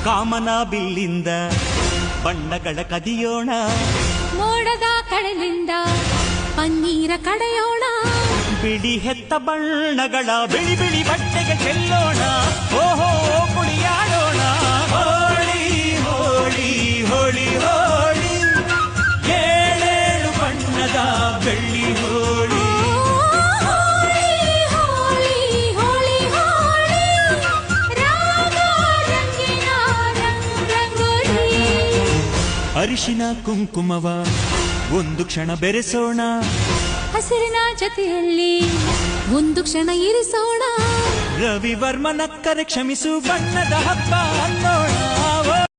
ಕಾಮನ ಬಿಲ್ಲಿಂದ ಬಣ್ಣಗಳ ಕದಿಯೋಣ, ಮೋಡದ ಕಡಲಿಂದ ಪನ್ನೀರ ಕಡೆಯೋಣ, ಬಿಳಿ ಹೆತ್ತ ಬಣ್ಣಗಳ ಬಿಳಿ ಬಿಳಿ ಬಟ್ಟೆಗೆ ಚೆಲ್ಲೋಣ, ಓಹೋ ಕುಣಿಯಾಡೋಣ. ಹೋಳಿ ಹೋಳಿ ಹೋಳಿ ಹೋಳಿ, ಏಳೇಳು ಬಣ್ಣದ ಬೆಳ್ಳಿ ಹೋಳಿ. ಅರಿಶಿನ ಕುಂಕುಮವ ಒಂದು ಕ್ಷಣ ಬೆರೆಸೋಣ, ಹಸಿರಿನ ಜೊತೆಯಲ್ಲಿ ಒಂದು ಕ್ಷಣ ಇರಿಸೋಣ. ರವಿವರ್ಮನಕ್ಕರೆ ಕ್ಷಮಿಸು ಬಣ್ಣದ ಹಬ್ಬ